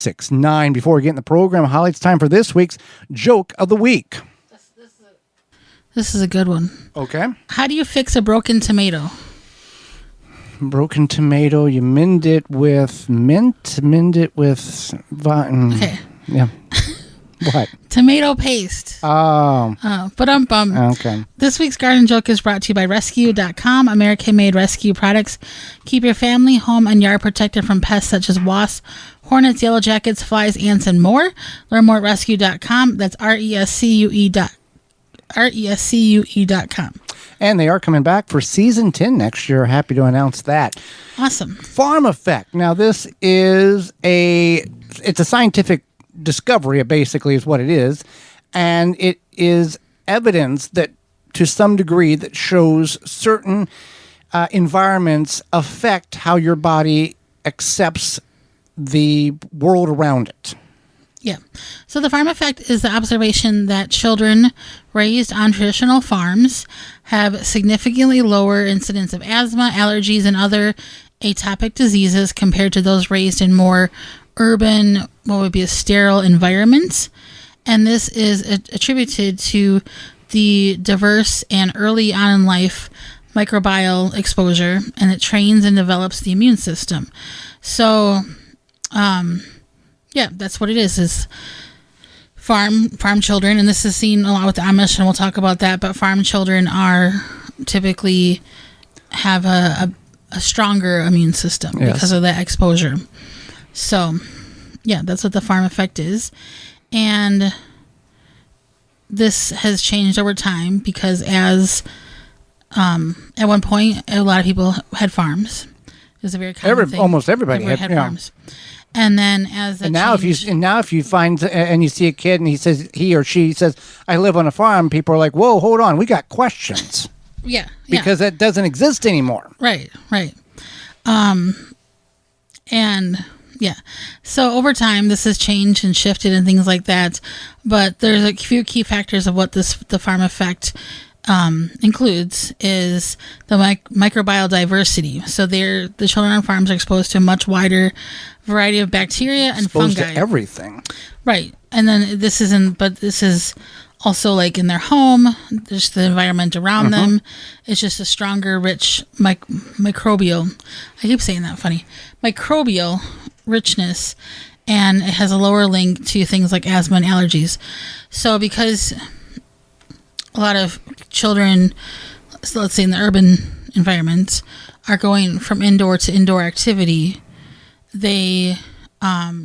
6-9. Before we get in the program highlights, time for this week's Joke of the Week. This is a good one. Okay. How do you fix a broken tomato? Broken tomato, you mend it with mint, Okay. Yeah. What? Tomato paste. Oh. Ba-dum-bum. Okay. This week's garden joke is brought to you by Rescue.com, American-made rescue products. Keep your family, home, and yard protected from pests such as wasps, hornets, yellow jackets, flies, ants, and more. Learn more at Rescue.com. That's RESCUE.com. And they are coming back for season 10 next year. Happy to announce that. Awesome. Farm effect. Now, this is it's a scientific discovery, basically, is what it is. And it is evidence that, to some degree, that shows certain environments affect how your body accepts the world around it. Yeah. So the farm effect is the observation that children raised on traditional farms have significantly lower incidence of asthma, allergies, and other atopic diseases compared to those raised in more urban, what would be a sterile environments. And this is attributed to the diverse and early on in life microbial exposure, and it trains and develops the immune system. So, yeah, that's what it is farm children, and this is seen a lot with the Amish, and we'll talk about that, but farm children are typically have a stronger immune system because of that exposure. So, yeah, that's what the farm effect is. And this has changed over time because at one point, a lot of people had farms. It was a very common thing. Almost everybody had farms. And then now if you find and you see a kid and he or she says, I live on a farm, people are like, whoa, hold on, we got questions. Yeah. Because that doesn't exist anymore. Right. And yeah. So over time, this has changed and shifted and things like that. But there's a few key factors of what the farm effect includes is the microbial diversity. So the children on farms are exposed to a much wider variety of bacteria and fungi. Exposed to everything. Right. And then this is also like in their home, just the environment around them. It's just a stronger, rich microbial. I keep saying that funny. Microbial richness, and it has a lower link to things like asthma and allergies. So because a lot of children, so let's say in the urban environments, are going from indoor to indoor activity, they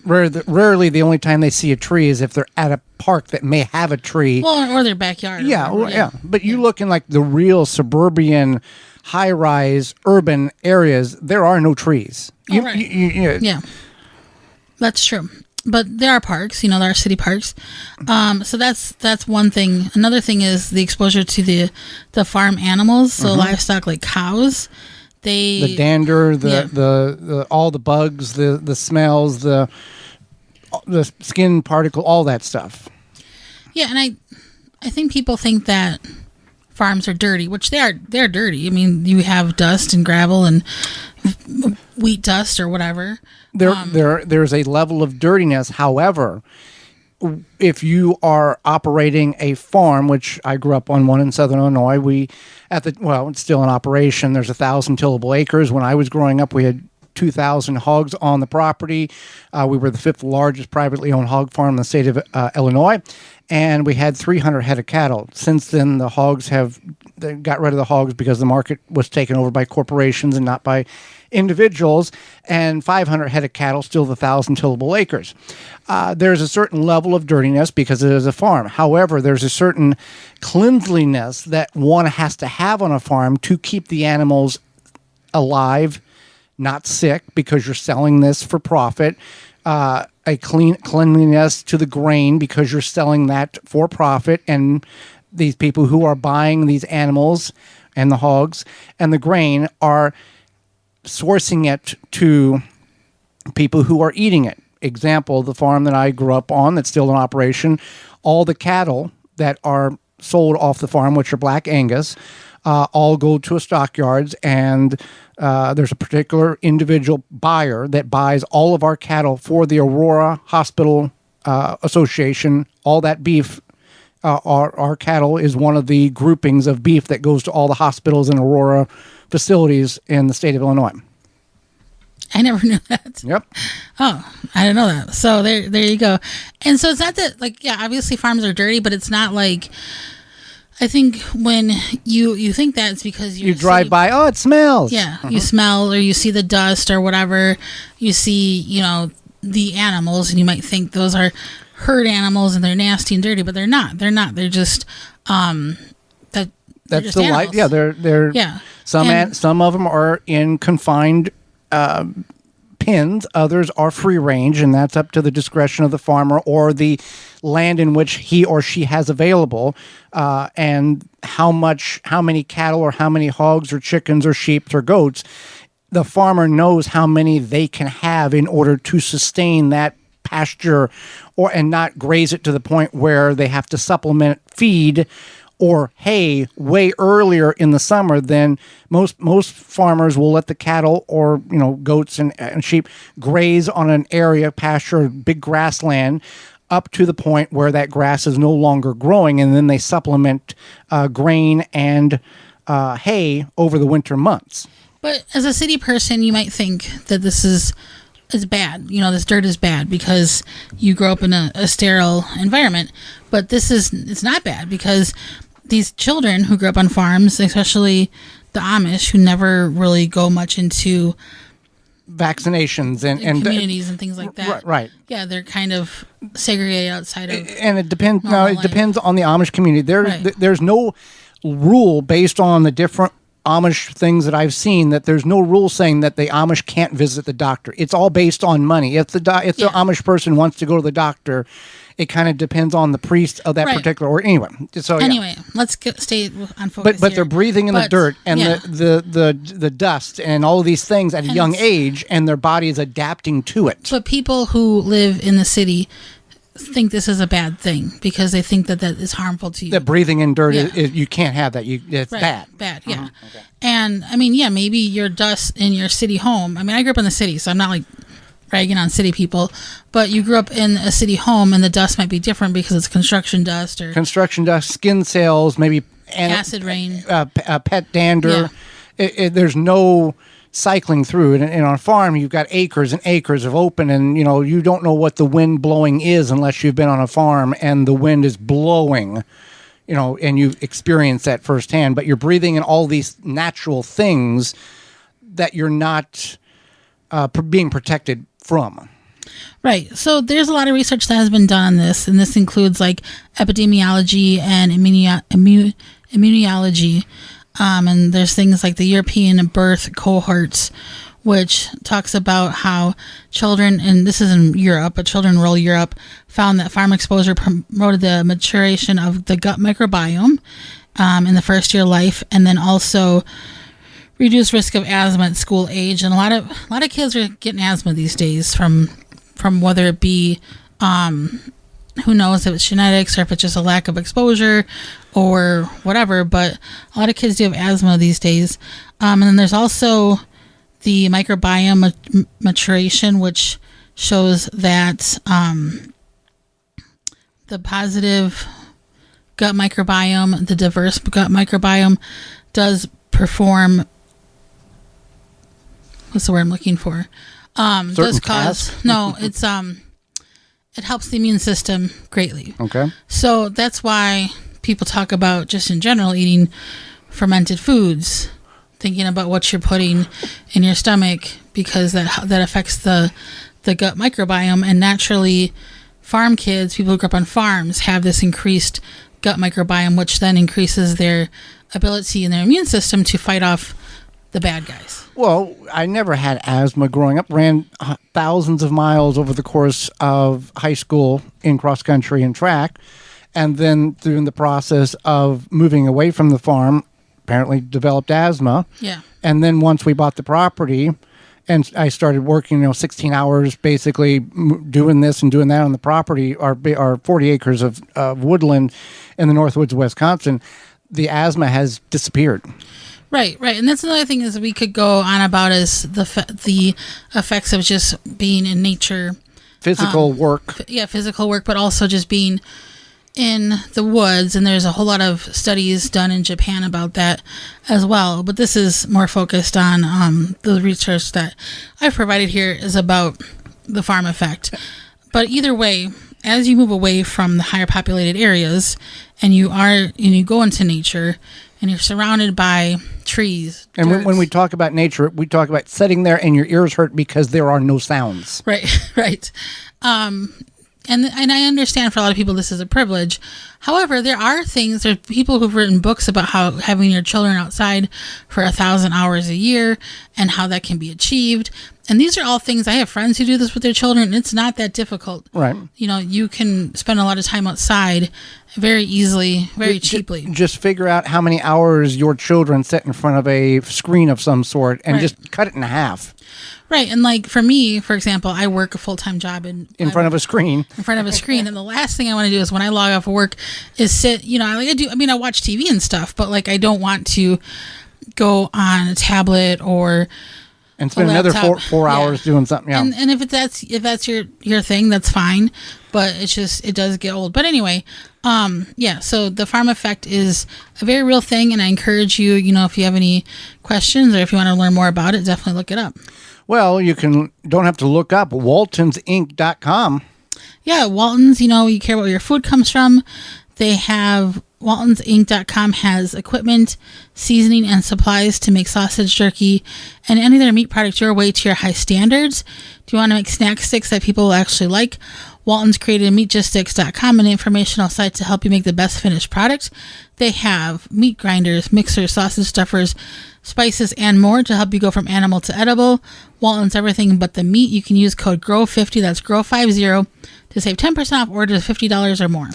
rarely the only time they see a tree is if they're at a park that may have a tree. Well, or their backyard. Yeah. But you look in like the real suburban, high-rise, urban areas, there are no trees. Yeah, that's true. But there are parks, there are city parks. So that's one thing. Another thing is the exposure to the farm animals, so livestock like cows. The dander, the all the bugs, the smells, the skin particle, all that stuff. Yeah, and I think people think that farms are dirty, which they're dirty. I mean, you have dust and gravel and wheat dust or whatever. There's a level of dirtiness. However, if you are operating a farm, which I grew up on one in Southern Illinois, it's still in operation. There's 1,000 tillable acres. When I was growing up, we had 2,000 hogs on the property. We were the 5th largest privately owned hog farm in the state of Illinois, and we had 300 head of cattle. Since then, they got rid of the hogs because the market was taken over by corporations and not by individuals, and 500 head of cattle, still the 1,000 tillable acres. There's a certain level of dirtiness because it is a farm. However, there's a certain cleanliness that one has to have on a farm to keep the animals alive, not sick, because you're selling this for profit. A cleanliness to the grain because you're selling that for profit, and these people who are buying these animals and the hogs and the grain are sourcing it to people who are eating it. Example, the farm that I grew up on that's still in operation, all the cattle that are sold off the farm, which are Black Angus, all go to a stockyards, and there's a particular individual buyer that buys all of our cattle for the Aurora Hospital Association. All that beef, our cattle is one of the groupings of beef that goes to all the hospitals and Aurora facilities in the state of Illinois. I never knew that. Yep. Oh, I didn't know that. So there you go. And so it's not that, like, yeah, obviously farms are dirty, but it's not like, I think when you think that, it's because you drive by, oh, it smells. Yeah, you smell, or you see the dust or whatever. You see, the animals, and you might think those are herd animals and they're nasty and dirty, but they're not. They're not. They're just that's the life. Yeah, they're yeah. Some of them are in confined pens. Others are free range, and that's up to the discretion of the farmer or the land in which he or she has available, and how many cattle or how many hogs or chickens or sheep or goats. The farmer knows how many they can have in order to sustain that pasture, and not graze it to the point where they have to supplement feed or hay way earlier in the summer than most farmers will let the cattle or goats and sheep graze on an area pasture, big grassland, up to the point where that grass is no longer growing, and then they supplement grain and hay over the winter months. But as a city person, you might think that this is bad. This dirt is bad because you grow up in a sterile environment. But it's not bad, because these children who grew up on farms, especially the Amish, who never really go much into vaccinations and communities and things like that. Right. Yeah, they're kind of segregated outside of. And it depends. No, it depends on the Amish community. There's no rule based on the different Amish things that I've seen, that there's no rule saying that the Amish can't visit the doctor. It's all based on money. If the Amish person wants to go to the doctor, it kind of depends on the priest of that particular. Or anyway. So let's stay on focus. But they're breathing in the dirt and the dust and all of these things at a young age, and their body is adapting to it. But people who live in the city think this is a bad thing because they think that is harmful to you. That breathing in dirt, you can't have that. It's bad. Bad, yeah. Okay. And I mean, maybe your dust in your city home. I mean, I grew up in the city, so I'm not like ragging on city people, but you grew up in a city home, and the dust might be different because it's construction dust, skin cells, maybe acid rain, pet dander. Yeah. There's no cycling through it. And on a farm, you've got acres and acres of open, and you don't know what the wind blowing is unless you've been on a farm and the wind is blowing, and you've experienced that firsthand. But you're breathing in all these natural things that you're not being protected from. Right. So there's a lot of research that has been done on this, and this includes like epidemiology and immunology. And there's things like the European birth cohorts, which talks about how children, and this is in Europe, but children in rural Europe found that farm exposure promoted the maturation of the gut microbiome in the first year of life, and then also reduced risk of asthma at school age. And a lot of kids are getting asthma these days from whether it be who knows if it's genetics or if it's just a lack of exposure or whatever, but a lot of kids do have asthma these days. And then there's also the microbiome maturation, which shows that the positive gut microbiome, the diverse gut microbiome, does perform, what's the word I'm looking for? Does cause, no, it's, it helps the immune system greatly. Okay. So that's why people talk about, just in general, eating fermented foods, thinking about what you're putting in your stomach, because that affects the gut microbiome. And naturally, farm kids, people who grew up on farms, have this increased gut microbiome, which then increases their ability in their immune system to fight off the bad guys. Well, I never had asthma growing up. Ran thousands of miles over the course of high school in cross country and track, and then through the process of moving away from the farm, apparently developed asthma. Yeah. And then once we bought the property, and I started working, 16 hours basically doing this and doing that on the property, our 40 acres of woodland in the Northwoods of Wisconsin. the asthma has disappeared. Right, and that's another thing is we could go on about is the effects of just being in nature, Physical work. Physical work, but also just being in the woods. And there's a whole lot of studies done in Japan about that as well. But this is more focused on the research that I've provided here is about the farm effect. But either way, as you move away from the higher populated areas and you go into nature and you're surrounded by trees. And when we talk about nature, we talk about sitting there and your ears hurt because there are no sounds. Right. And I understand for a lot of people this is a privilege. However, there's people who've written books about how having your children outside for 1,000 hours a year and how that can be achieved. And these are all things, I have friends who do this with their children, and it's not that difficult. Right. You can spend a lot of time outside very easily, very cheaply. Just figure out how many hours your children sit in front of a screen of some sort and just cut it in half. Right. And like for me, for example, I work a full-time job in front of a screen. In front of a screen. And the last thing I want to do is when I log off of work is sit, I watch TV and stuff, but like I don't want to go on a tablet or and spend another four hours doing something. Yeah. And if that's your thing, that's fine. But it does get old. But anyway, so the farm effect is a very real thing, and I encourage you, if you have any questions or if you want to learn more about it, definitely look it up. Well, don't have to look up waltonsinc.com. Yeah, Walton's, you care where your food comes from. They have waltonsinc.com has equipment, seasoning, and supplies to make sausage, jerky, and any other meat product your way to your high standards. Do you want to make snack sticks that people will actually like? Walton's created meatgistics.com, an informational site to help you make the best finished product. They have meat grinders, mixers, sausage stuffers, spices, and more to help you go from animal to edible. Walton's everything but the meat. You can use code GROW50, that's GROW50, to save 10% off orders of $50 or more.